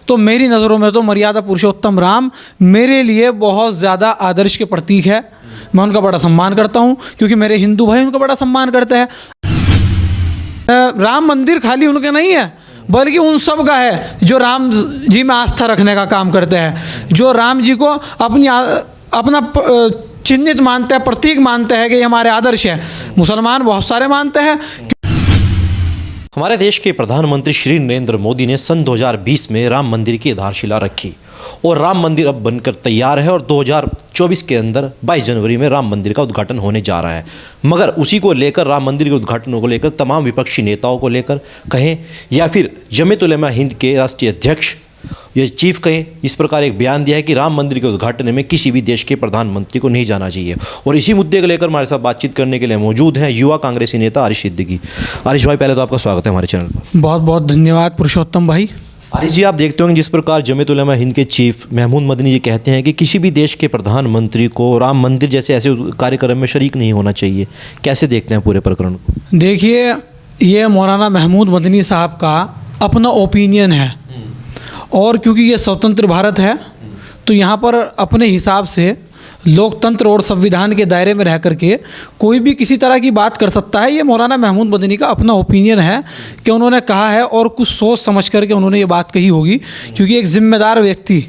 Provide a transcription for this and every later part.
तो मेरी नज़रों में तो मर्यादा पुरुषोत्तम राम मेरे लिए बहुत ज़्यादा आदर्श के प्रतीक है। मैं उनका बड़ा सम्मान करता हूँ क्योंकि मेरे हिंदू भाई उनका बड़ा सम्मान करते हैं। राम मंदिर खाली उनके नहीं है बल्कि उन सब का है जो राम जी में आस्था रखने का काम करते हैं, जो राम जी को अपना चिन्हित मानते हैं, प्रतीक मानते हैं कि ये हमारे आदर्श है। मुसलमान बहुत सारे मानते हैं। हमारे देश के प्रधानमंत्री श्री नरेंद्र मोदी ने सन 2020 में राम मंदिर की आधारशिला रखी और राम मंदिर अब बनकर तैयार है और 2024 के अंदर 22 जनवरी में राम मंदिर का उद्घाटन होने जा रहा है। मगर उसी को लेकर, राम मंदिर के उद्घाटन को लेकर तमाम विपक्षी नेताओं को लेकर कहें या फिर जमीयत उलेमा हिंद के राष्ट्रीय अध्यक्ष ये चीफ कहें, इस प्रकार एक बयान दिया है कि राम मंदिर के उद्घाटन में किसी भी देश के प्रधानमंत्री को नहीं जाना चाहिए। और इसी मुद्दे को लेकर हमारे साथ बातचीत करने के लिए मौजूद हैं युवा कांग्रेसी नेता आरिश सिद्दीकी। आरिश भाई, पहले तो आपका स्वागत है हमारे चैनल पर। बहुत बहुत धन्यवाद पुरुषोत्तम भाई। आरिश जी, आप देखते होंगे जिस प्रकार जमीयत उलेमा हिंद के चीफ महमूद मदनी जी कहते हैं कि किसी भी देश के प्रधानमंत्री को राम मंदिर जैसे ऐसे कार्यक्रम में शरीक नहीं होना चाहिए, कैसे देखते हैं पूरे प्रकरण को? देखिए, ये मौलाना महमूद मदनी साहब का अपना ओपिनियन है और क्योंकि ये स्वतंत्र भारत है तो यहाँ पर अपने हिसाब से लोकतंत्र और संविधान के दायरे में रह करके कोई भी किसी तरह की बात कर सकता है। ये मौलाना महमूद मदनी का अपना ओपिनियन है कि उन्होंने कहा है और कुछ सोच समझ करके उन्होंने ये बात कही होगी, क्योंकि एक जिम्मेदार व्यक्ति,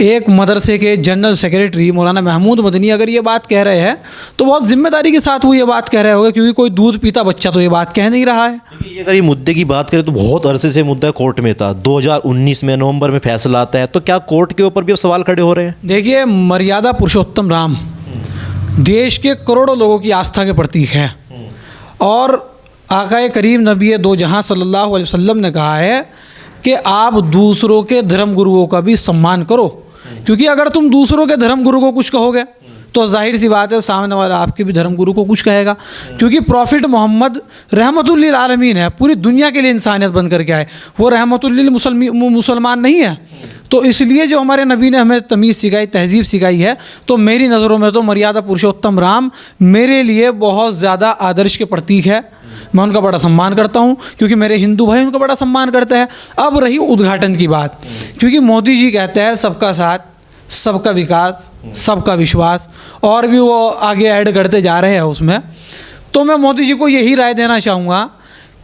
एक मदरसे के जनरल सेक्रेटरी मौलाना महमूद मदनी अगर ये बात कह रहे हैं तो बहुत जिम्मेदारी के साथ वो ये बात कह रहे होंगे, क्योंकि कोई दूध पीता बच्चा तो ये बात कह नहीं रहा है। अगर ये मुद्दे की बात करें तो बहुत अरसे से मुद्दा कोर्ट में था। 2019 में नवंबर में फैसला आता है, तो क्या कोर्ट के ऊपर भी अब सवाल खड़े हो रहे हैं? देखिए, मर्यादा पुरुषोत्तम राम देश के करोड़ों लोगों की आस्था के प्रतीक है और आकाए करीम नबी दो जहां सल्लल्लाहु अलैहि वसल्लम ने कहा है कि आप दूसरों के धर्म गुरुओं का भी सम्मान करो, क्योंकि अगर तुम दूसरों के धर्म गुरु को कुछ कहोगे तो जाहिर सी बात है सामने वाला आपके भी धर्म गुरु को कुछ कहेगा। क्योंकि प्रॉफिट मोहम्मद रहमतुल लिल आलमीन है, पूरी दुनिया के लिए इंसानियत बन करके आए, वो रहमतुल लिल मुसलमान नहीं है। तो इसलिए जो हमारे नबी ने हमें तमीज़ सिखाई, तहजीब सिखाई है, तो मेरी नज़रों में तो मर्यादा पुरुषोत्तम राम मेरे लिए बहुत ज़्यादा आदर्श के प्रतीक है। मैं उनका बड़ा सम्मान करता हूं क्योंकि मेरे हिंदू भाई उनका बड़ा सम्मान करते हैं। अब रही उद्घाटन की बात, क्योंकि मोदी जी कहते हैं सबका साथ, सबका विकास, सबका विश्वास, और भी वो आगे ऐड करते जा रहे हैं उसमें। तो मैं मोदी जी को यही राय देना चाहूँगा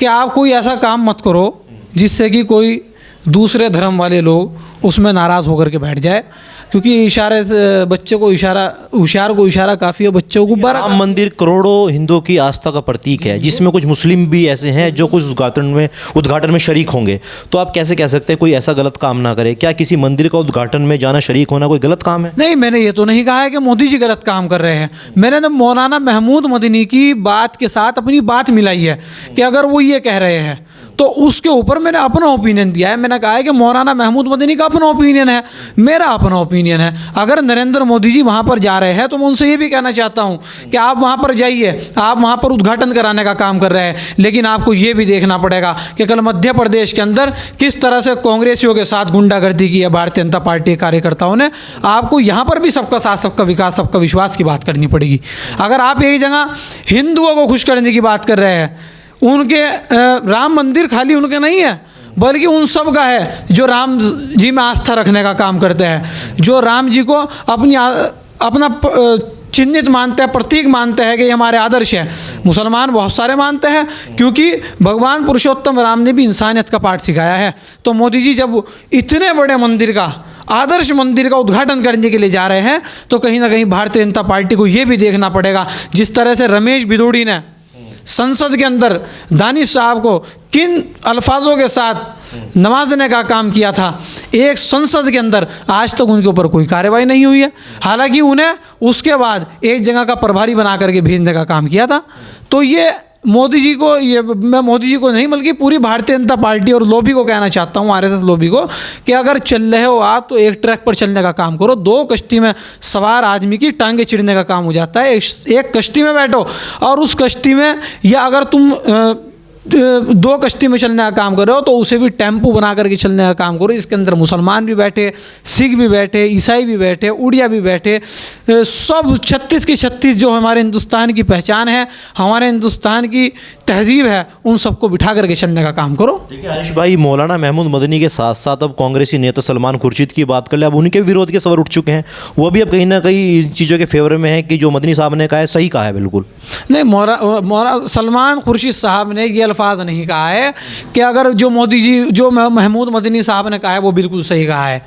कि आप कोई ऐसा काम मत करो जिससे कि कोई दूसरे धर्म वाले लोग उसमें नाराज़ होकर के बैठ जाए, क्योंकि इशारे से बच्चे को इशारा, होशियार को इशारा काफ़ी है, बच्चों को बड़ा। राम मंदिर करोड़ों हिंदुओं की आस्था का प्रतीक है, जिसमें कुछ मुस्लिम भी ऐसे हैं जो कुछ उद्घाटन में शरीक होंगे। तो आप कैसे कह सकते हैं कोई ऐसा गलत काम ना करे? क्या किसी मंदिर का उद्घाटन में जाना, शरीक होना कोई गलत काम है? नहीं, मैंने ये तो नहीं कहा है कि मोदी जी गलत काम कर रहे हैं। मैंने तो मौलाना महमूद मदनी की बात के साथ अपनी बात मिलाई है कि अगर वो ये कह रहे हैं तो उसके ऊपर मैंने अपना ओपिनियन दिया है। मैंने कहा है कि मौलाना महमूद मदनी का अपना ओपिनियन है, मेरा अपना ओपिनियन है। अगर नरेंद्र मोदी जी वहाँ पर जा रहे हैं तो मैं उनसे ये भी कहना चाहता हूँ कि आप वहाँ पर जाइए, आप वहाँ पर उद्घाटन कराने का काम कर रहे हैं, लेकिन आपको ये भी देखना पड़ेगा कि कल मध्य प्रदेश के अंदर किस तरह से कांग्रेसियों के साथ गुंडागर्दी की है भारतीय जनता पार्टी के कार्यकर्ताओं ने। आपको यहाँ पर भी सबका साथ, सबका विकास, सबका विश्वास की बात करनी पड़ेगी। अगर आप एक जगह हिंदुओं को खुश करने की बात कर रहे हैं, उनके राम मंदिर खाली उनके नहीं है बल्कि उन सब का है जो राम जी में आस्था रखने का काम करते हैं, जो राम जी को अपना चिन्हित मानते हैं, प्रतीक मानते हैं कि ये हमारे आदर्श है। मुसलमान बहुत सारे मानते हैं, क्योंकि भगवान पुरुषोत्तम राम ने भी इंसानियत का पाठ सिखाया है। तो मोदी जी जब इतने बड़े मंदिर का, आदर्श मंदिर का उद्घाटन करने के लिए जा रहे हैं तो कहीं ना कहीं भारतीय जनता पार्टी को ये भी देखना पड़ेगा, जिस तरह से रमेश भिदोड़ी ने संसद के अंदर दानिश साहब को किन अल्फाजों के साथ नवाजने का काम किया था, एक संसद के अंदर आज तक उनके ऊपर कोई कार्रवाई नहीं हुई है। हालांकि उन्हें उसके बाद एक जगह का प्रभारी बना करके भेजने का काम किया था। तो ये मोदी जी को, ये मैं मोदी जी को नहीं बल्कि पूरी भारतीय जनता पार्टी और लॉबी को कहना चाहता हूँ, आरएसएस लॉबी को, कि अगर चल रहे हो आप तो एक ट्रैक पर चलने का काम करो। दो कश्ती में सवार आदमी की टांगे चिड़ने का काम हो जाता है। एक कश्ती में बैठो और उस कश्ती में, या अगर तुम दो कश्ती में चलने का काम कर रहे हो तो उसे भी टेम्पो बना करके चलने का काम करो, इसके अंदर मुसलमान भी बैठे, सिख भी बैठे, ईसाई भी बैठे, उड़िया भी बैठे, सब 36 की 36 जो हमारे हिंदुस्तान की पहचान है, हमारे हिंदुस्तान की तहजीब है उन सबको बिठा करके चलने का काम करो। देखिए हरीश भाई, मौलाना महमूद मदनी के साथ साथ अब कांग्रेसी नेता सलमान खुर्शीद की बात कर ले, अब उनके विरोध के सवाल उठ चुके हैं। वो भी अब कहीं ना कहीं इन चीज़ों के फेवर में है कि जो मदनी साहब ने कहा है सही कहा है बिल्कुल। नहीं, मौलाना सलमान खुर्शीद साहब ने ये अल्फाज नहीं कहा है कि अगर जो मोदी जी जो महमूद मदनी साहब ने कहा है वो बिल्कुल सही कहा है।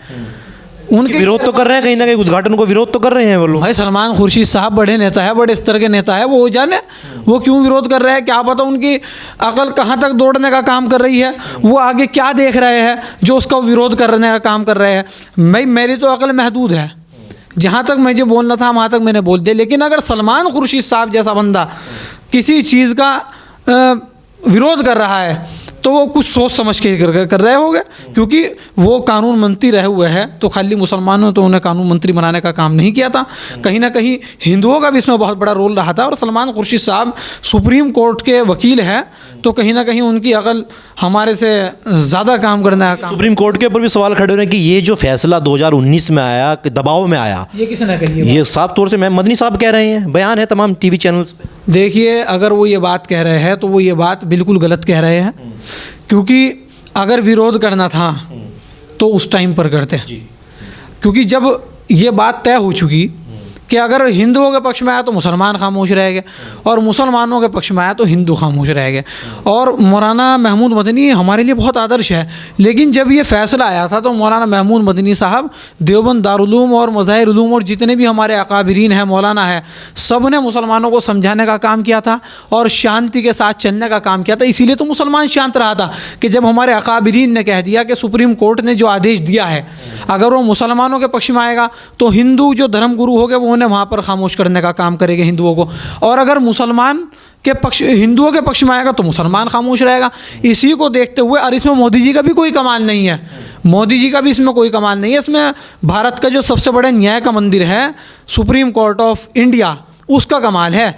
उनके विरोध तो कर रहे हैं, कहीं ना कहीं उद्घाटन को विरोध तो कर रहे हैं वो लोग। भाई सलमान खुर्शीद साहब बड़े नेता है, बड़े स्तर के नेता है, वो जाने वो क्यों विरोध कर रहे हैं। क्या पता उनकी अकल कहाँ तक दौड़ने का काम कर रही है, वो आगे क्या देख रहे हैं जो उसका विरोध करने का काम कर रहे हैं। मेरी तो अकल महदूद है, जहाँ तक मुझे बोलना था वहाँ तक मैंने बोल दिया। लेकिन अगर सलमान खुर्शीद साहब जैसा बंदा किसी चीज़ का विरोध कर रहा है तो वो कुछ सोच समझ के कर रहे होंगे, क्योंकि वो कानून मंत्री रहे हुए हैं। तो खाली मुसलमानों ने तो उन्हें कानून मंत्री बनाने का काम नहीं किया था, कहीं ना कहीं हिंदुओं का भी इसमें बहुत बड़ा रोल रहा था। और सलमान खुर्शीद साहब सुप्रीम कोर्ट के वकील हैं, तो कहीं ना कहीं उनकी अकल हमारे से ज़्यादा काम करने का काम। सुप्रीम कोर्ट के ऊपर भी सवाल खड़े हो रहे हैं कि ये जो फैसला 2019 में आया, कि दबाव में आया, ये किसने कही? ये साफ तौर से मदनी साहब कह रहे हैं, बयान है तमाम टीवी चैनल्स पे। देखिए, अगर वो ये बात कह रहे हैं तो वो ये बात बिल्कुल गलत कह रहे हैं, क्योंकि अगर विरोध करना था तो उस टाइम पर करते, क्योंकि जब ये बात तय हो चुकी कि अगर हिंदुओं के पक्ष में आया तो मुसलमान खामोश रह गए और मुसलमानों के पक्ष में आया तो हिंदू खामोश रह गए। और मौलाना महमूद मदनी हमारे लिए बहुत आदर्श है, लेकिन जब ये फैसला आया था तो मौलाना महमूद मदनी साहब देवबंद दारुल-उलूम और मज़ाहिर उलूम और जितने भी हमारे अकाबिरीन हैं, मौलाना है, सब ने मुसलमानों को समझाने का काम किया था और शांति के साथ चलने का काम किया था। इसीलिए तो मुसलमान शांत रहा था कि जब हमारे अकाबिरीन ने कह दिया कि सुप्रीम कोर्ट ने जो आदेश दिया है अगर वो मुसलमानों के पक्ष में आएगा तो हिंदू जो धर्म गुरु हो गए वो उन्हें वहाँ पर खामोश करने का काम करेंगे हिंदुओं को, और अगर मुसलमान के पक्ष हिंदुओं के पक्ष में आएगा तो मुसलमान खामोश रहेगा। इसी को देखते हुए, और इसमें मोदी जी का भी कोई कमाल नहीं है, मोदी जी का भी इसमें कोई कमाल नहीं है। इसमें भारत का जो सबसे बड़े न्याय का मंदिर है सुप्रीम कोर्ट ऑफ इंडिया, उसका कमाल है।